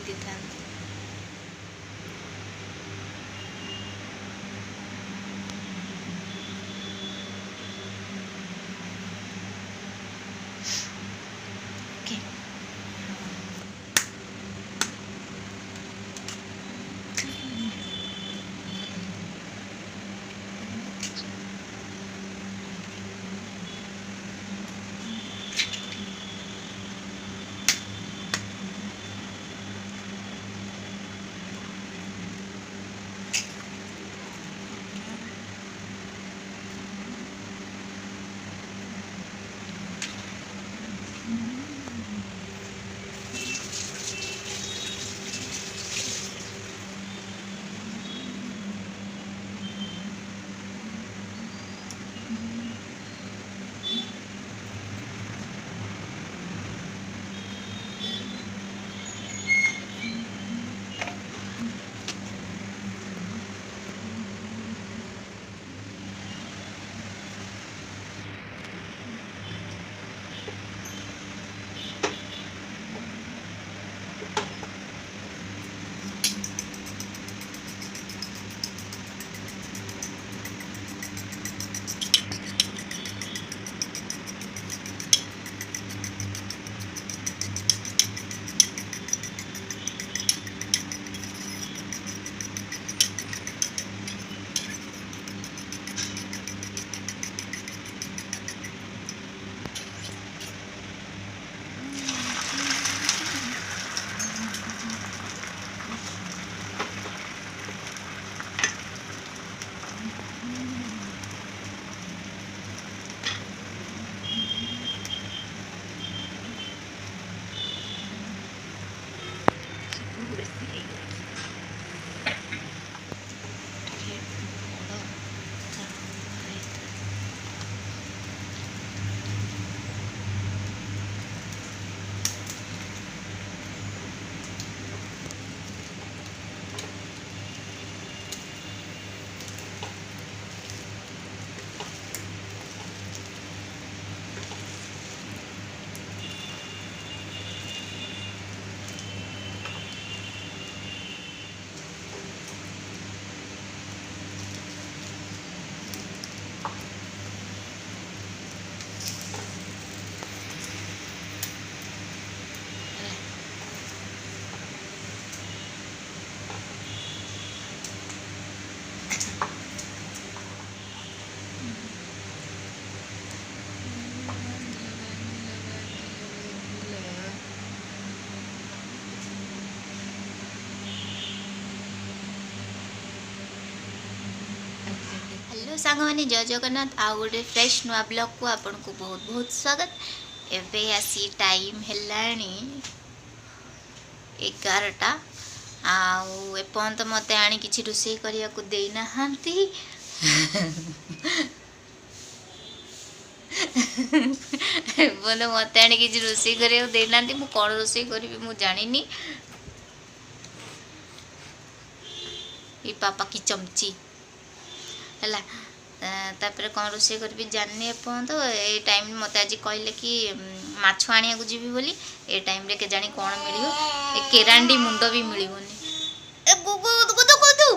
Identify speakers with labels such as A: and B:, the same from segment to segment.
A: ଦେଇଥାନ୍ତି। हेलो सांग मैंने जय जगन्नाथ आउ गोटे फ्रेश नुआ ब्लॉग को आपन को बहुत बहुत स्वागत। एबे आसी टाइम हेलानी 11टा आउ एपर्यंत मत आनी किसी रोषे करिया को देई ना हांती बोले मत आनी किसी रोषे करिया को देई नांती मु कोन रोषे करबी मु जानिनी। ई पापा की चमची है तापर कौन रोषे करी जानी एपर्यंत ए टाइम मत आज कहले कि माछ आनिया को जीवी बोली ए टाइम रे के जानी कौन मिलियो ए केरांडी मुंड भी मिलिबोनी ए गुगु गुदु गुदु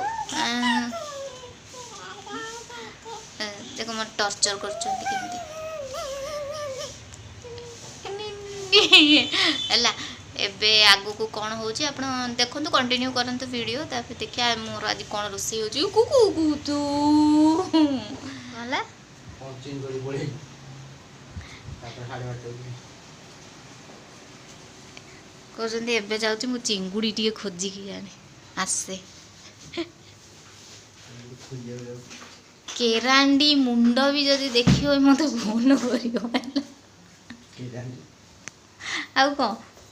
A: देखो मत टॉर्चर करछंती केमती हला एबे आगु को कौन होची आपण देखंतु कंटिन्यू करंतु वीडियो तापर देखिया मोर आज कौन रोषे होची कुकु गुतु हला पंचिंग करी बोले तापर हाडे बाटे कोजंदी एबे जाउची मु चिंगुडी टिके खोजी की जाने आसे केरांडी मुंड भी जदी देखियो मते फोन करियो केरांडी आउ को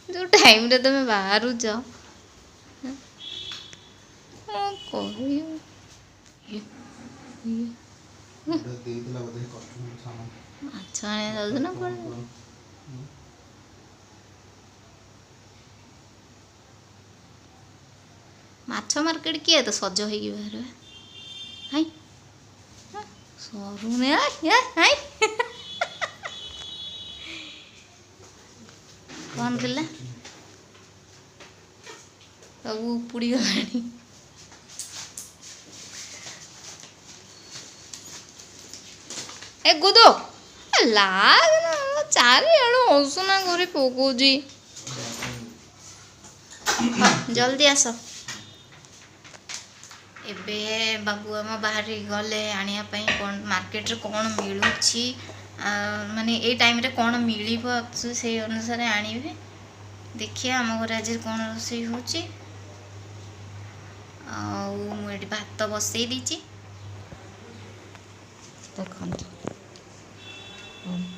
A: जो टाइम रे तुम बाहर जा अच्छा ना माछ मार्केट किए तो सज हो बाहर हाई सरू ने हाई कौन थिला ସବୁ ଉପୁଡ଼ିଗଲାଣି। ଏ ଗୁଦୁ ଲାଗ ଚାରିଆଡ଼ୁ ଅସନା କରି ପକଉଛି। ଜଲ୍ଦି ଆସ। ଏବେ ବାବୁ ଆମ ବାହାରେ ଗଲେ ଆଣିବା ପାଇଁ କ'ଣ ମାର୍କେଟରେ କ'ଣ ମିଳୁଛି, ମାନେ ଏଇ ଟାଇମ୍ରେ କ'ଣ ମିଳିବ ସେଇ ଅନୁସାରେ ଆଣିବେ। ଦେଖିବା ଆମ ଘରେ ଆଜି କ'ଣ ରୋଷେଇ ହେଉଛି। ଆଉ ମୁଁ ଏଠି ଭାତ ବସେଇ ଦେଇଛି। ଦେଖନ୍ତୁ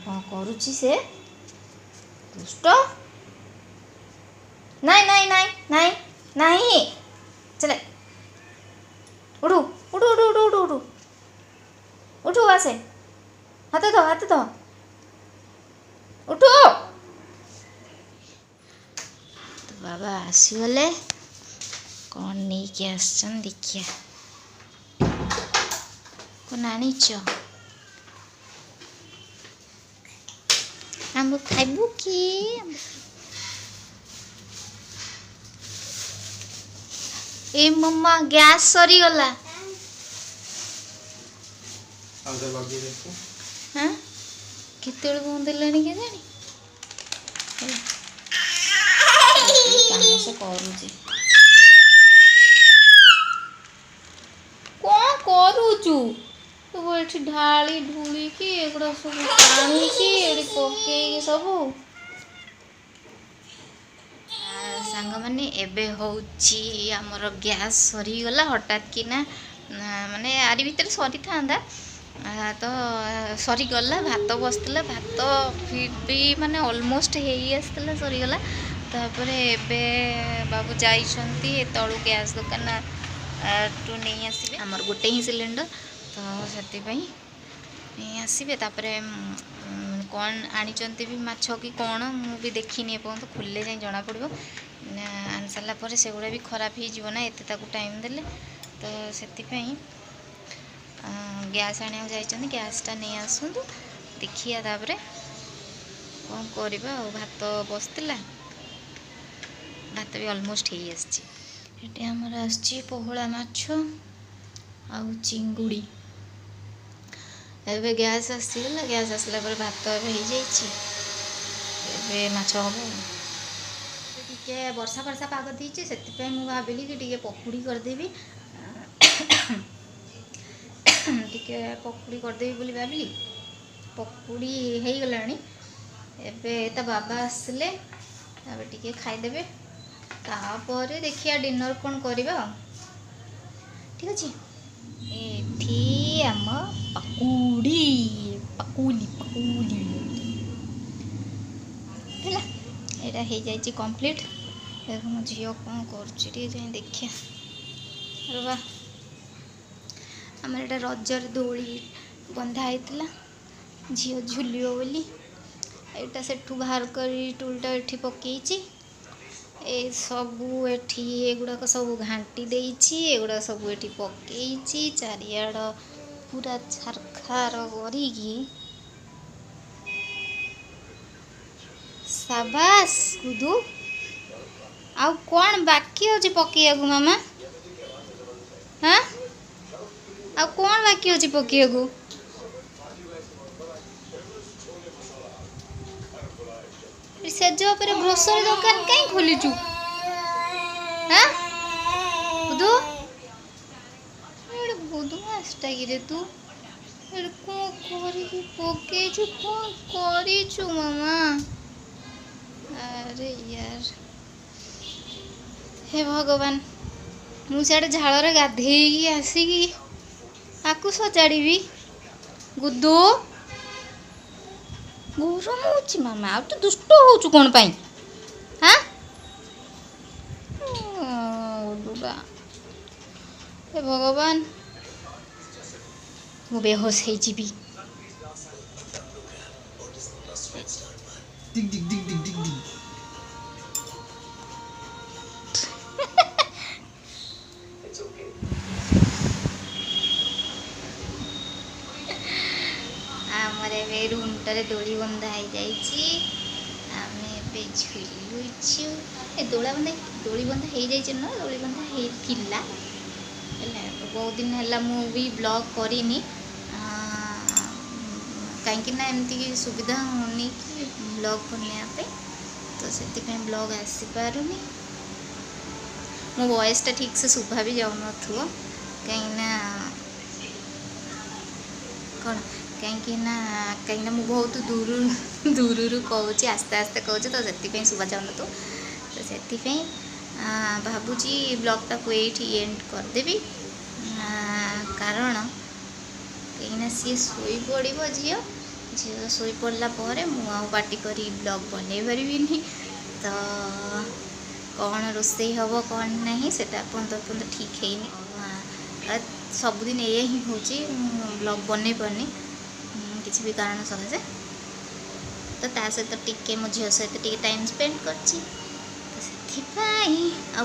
A: କ'ଣ କରୁଛି ସେ, ଦୁଷ୍ଟ। ନାଇଁ ନାଇଁ ନାଇଁ ନାଇଁ ନାଇଁ ଚଲେ ଉଠୁ ଉଠୁ ଉଠୁ ଉଠୁ ଉଠୁ ଉଠୁ ଉଠୁ ଆସେ, ହାତ ଧ ହାତ ଧ, ଉଠୁ। ତ ବାବା ଆସିଗଲେ, କ'ଣ ନେଇକି ଆସିଛନ୍ତି ଦେଖିଆ। କ'ଣ ଆଣିଛ? ଆମ୍ବ ଖାଇବୁ କି? ए मम्मा गैस सरीगला। हाँ केते बंदेलानी के जानी काम से करूची। कौन करूचु तू एठी ढाली ढूली की एगुड़ा सब पानी की एडी पके सब सांग माने एबे होची हमर गैस सरीगला हठात कि ना माने आरी भीतर सरी था तो सरीगला भात बसला भात फिर भी माने ऑलमोस्ट हे आसला सरीगला। तापर एबे बाबू जाइछंती तळु गैस दुकान टू नहीं आसबे हमर गोटे ही सिलेंडर तो सेति पई नहीं आसबे। तापर कौन आनिचंती भी माछ कि कौन मु भी देखिनी एपर्यंत खुलले जाई जना पड़ो आनि सारा पर से गुड़ा भी खराब हो ना एत टाइम देले तो से गैस आने जाइए गैसटा नहीं आसतु देखिए तापर कौन करवा। भात बसला भात भी ऑलमोस्ट हो आमर आसची पहुला माछ आ चिंगुड़ी। एबे गैस आसीगला गैस आसला पर भात हो जाइए माछ हम टे वर्षा वर्षा पाग देती से भाविली कि टे पकुड़ी करदेवी टे पकुड़ी करदेवी बोली भाविली पकुड़ी हो गलानी। एबे ता बाबा आसले टे खाईदेवे तापर देखिया डिनर कौन करवा ठीक अच्छे। एठी आम पकुड़ी पकुड़ी पकुड़ी है एटा हो जाए कम्प्लीट। देख मो झी कौन कर देखिए रा आम एटा रजर दोली बंधा होता झी झुलियो बोली एटा सेठू बाहर कर टूलटा एठी पकईची ए सबू एठी एगुड़ाक सब घाटी देइची एगुड़ा सब एठी पकईची चारियाड पूरा छारखार करिकी शाबाश गुदू। आउ कौन बाकी अच्छे पकईया को मामा हाँ आउ कौन बाकी अच्छे पकईया को सेज पर ग्रोसरी दुकान कहीं खोलीचु हाँ बुधु बुधमासटा कि तू कौन करिकी पकईचु कौन करिचु मामा। अरे यार हे भगवान मुझे झाड़ गाधे आसिकी आपको सजाड़ी गुदू गरम हो मामा आ तो दुष्ट हो कौन पाई हाँ हे भगवान मु बेहोश हो जीवी। आमर ए रूमटारे दोली बंधा हो जाइए झुलुचु। ए दोली बंधा हो जाइए न दोली बंधा होता बहुत दिन है मु भी ब्लॉग करनी कहीं एमती सुविधा होनी कि ब्लॉग बनाने तो से ब्लॉग आसी पारुनी मो वॉइसटा ठीक से शुभा भी जाऊन कहीं कौन कहीं मुझे बहुत दूर कहूँ आस्ते आस्ते कहूँ तो से शुभा जाऊन तो से भावुची ब्लॉगटा को ये एंड करदेवी कारण कहीं सी शोई पड़ झी झील शोई पड़ा पार्टी करी ब्लॉग बन पारि तो कौन रोसई हम कौन ना से पर्यटन ठीक है सबुदिन ये ही हूँ ब्लॉग बन पारनी किसी भी कारण सकाशे तो ता सहित टिके मो झील सहित टिके टाइम स्पेंड कर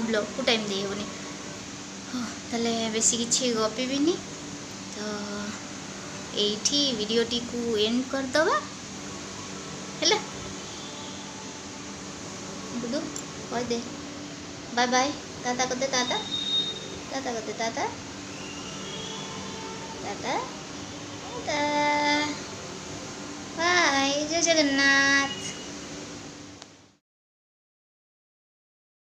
A: ब्लॉग को टाइम दे हेनी ताले बेसी किसी गपिबिनी तो एठी वीडियोटी को एंड करदबा है बुदू कह दे बाय बाय टाटा कर दे टाटा टाटा कर दे टाटा टाटा टाटा बाय जय जगन्नाथ।